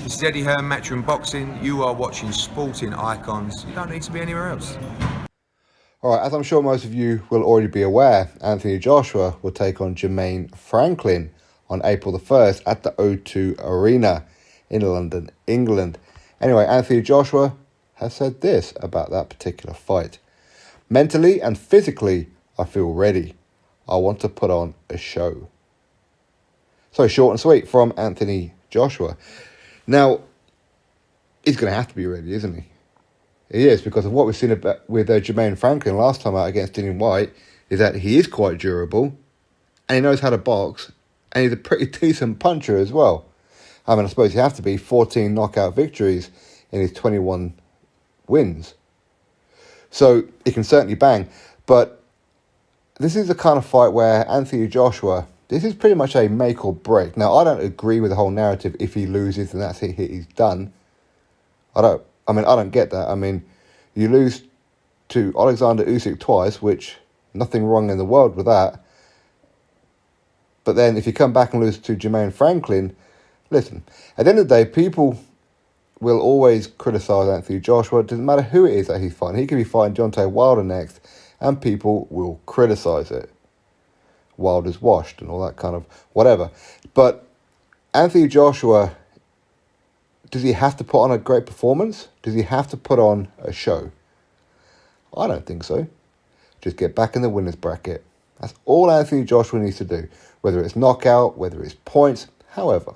This is Eddie Hearn, Matchroom Boxing. You are watching Sporting Icons. You don't need to be anywhere else. All right, as I'm sure most of you will already be aware, Anthony Joshua will take on Jermaine Franklin on April the 1st at the O2 Arena in London, England. Anyway, Anthony Joshua has said this about that particular fight. Mentally and physically, I feel ready. I want to put on a show. So short and sweet from Anthony Joshua. Now, he's going to have to be ready, isn't he? He is, because of what we've seen with Jermaine Franklin last time out against Dillian Whyte, is that he is quite durable, and he knows how to box, and he's a pretty decent puncher as well. I mean, I suppose you have to be 14 knockout victories in his 21 wins. So he can certainly bang. But this is the kind of fight where Anthony Joshua, this is pretty much a make or break. Now, I don't agree with the whole narrative. If he loses, then that's it, he's done. I don't get that. I mean, you lose to Alexander Usyk twice, which nothing wrong in the world with that. But then if you come back and lose to Jermaine Franklin, listen, at the end of the day, people will always criticise Anthony Joshua. It doesn't matter who it is that he's fighting. He could be fighting Deontay Wilder next, and people will criticise it. Wilder's washed and all that kind of whatever. But Anthony Joshua, does he have to put on a great performance? Does he have to put on a show? I don't think so. Just get back in the winner's bracket. That's all Anthony Joshua needs to do. Whether it's knockout, whether it's points, however.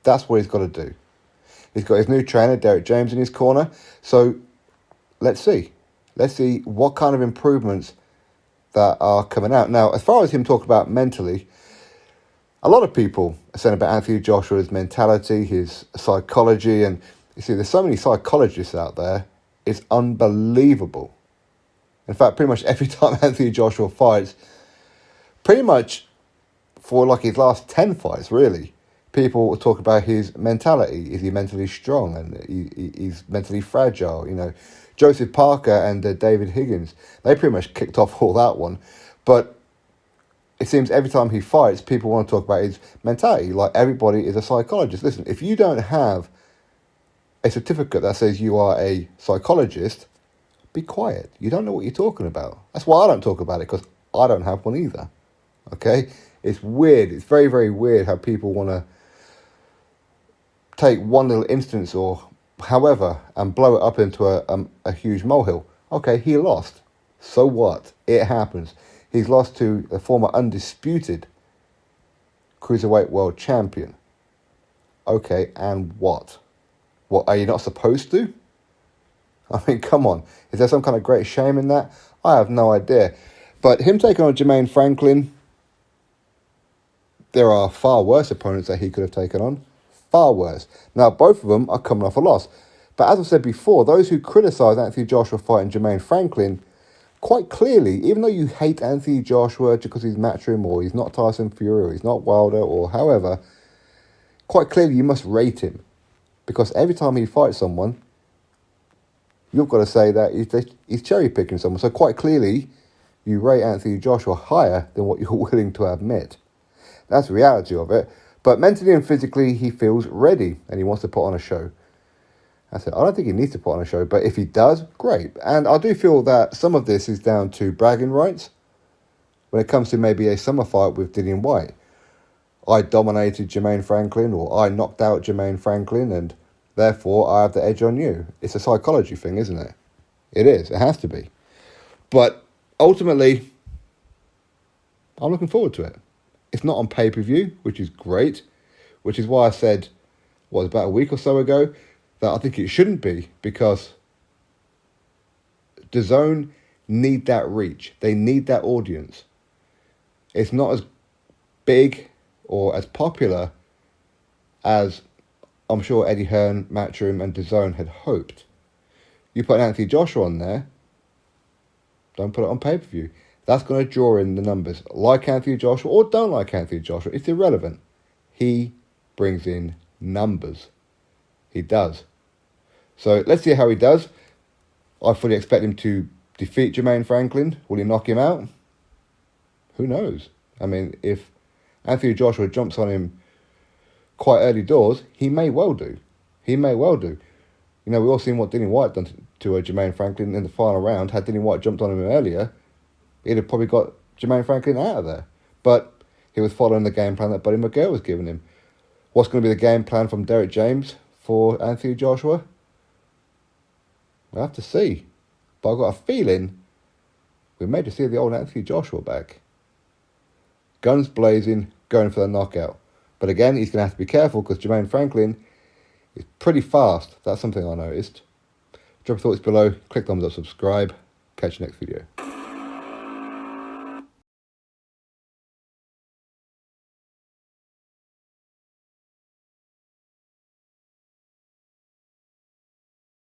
That's what he's got to do. He's got his new trainer, Derek James, in his corner. So let's see. Let's see what kind of improvements that are coming out. Now, as far as him talking about mentally, a lot of people are saying about Anthony Joshua's mentality, his psychology, and you see, there's so many psychologists out there. It's unbelievable. In fact, pretty much every time Anthony Joshua fights, pretty much for like his last 10 fights, really, people will talk about his mentality. Is he mentally strong? And he's mentally fragile. You know, Joseph Parker and David Higgins, they pretty much kicked off all that one. But it seems every time he fights, people want to talk about his mentality. Like, everybody is a psychologist. Listen, if you don't have a certificate that says you are a psychologist, be quiet. You don't know what you're talking about. That's why I don't talk about it, because I don't have one either. Okay? It's weird. It's very, very weird how people want to take one little instance or however and blow it up into a huge molehill. Okay, he lost. So what? It happens. He's lost to the former undisputed Cruiserweight World Champion. Okay, and what? What, are you not supposed to? I mean, come on. Is there some kind of great shame in that? I have no idea. But him taking on Jermaine Franklin, there are far worse opponents that he could have taken on. Far worse. Now, both of them are coming off a loss. But as I said before, those who criticise Anthony Joshua fighting Jermaine Franklin, quite clearly, even though you hate Anthony Joshua because he's Matchroom or he's not Tyson Fury or he's not Wilder or however, quite clearly you must rate him. Because every time he fights someone, you've got to say that he's cherry-picking someone. So quite clearly, you rate Anthony Joshua higher than what you're willing to admit. That's the reality of it. But mentally and physically, he feels ready and he wants to put on a show. That's it. I don't think he needs to put on a show, but if he does, great. And I do feel that some of this is down to bragging rights when it comes to maybe a summer fight with Dillian Whyte. I dominated Jermaine Franklin, or I knocked out Jermaine Franklin, and therefore I have the edge on you. It's a psychology thing, isn't it? It is. It has to be. But ultimately, I'm looking forward to it. It's not on pay-per-view, which is great, which is why I said, about a week or so ago, that I think it shouldn't be, because DAZN need that reach. They need that audience. It's not as big or as popular as I'm sure Eddie Hearn, Matchroom and DAZN had hoped. You put Anthony Joshua on there, don't put it on pay-per-view. That's going to draw in the numbers. Like Anthony Joshua or don't like Anthony Joshua, it's irrelevant. He brings in numbers. He does. So let's see how he does. I fully expect him to defeat Jermaine Franklin. Will he knock him out? Who knows? I mean, if Anthony Joshua jumps on him quite early doors, he may well do. He may well do. You know, we all seen what Dillian White done to Jermaine Franklin in the final round. Had Dillian White jumped on him earlier, he'd have probably got Jermaine Franklin out of there. But he was following the game plan that Buddy McGill was giving him. What's going to be the game plan from Derek James for Anthony Joshua? We'll have to see. But I've got a feeling we may just see the old Anthony Joshua back. Guns blazing, going for the knockout. But again, he's going to have to be careful because Jermaine Franklin is pretty fast. That's something I noticed. Drop your thoughts below, click thumbs up, subscribe. Catch you next video.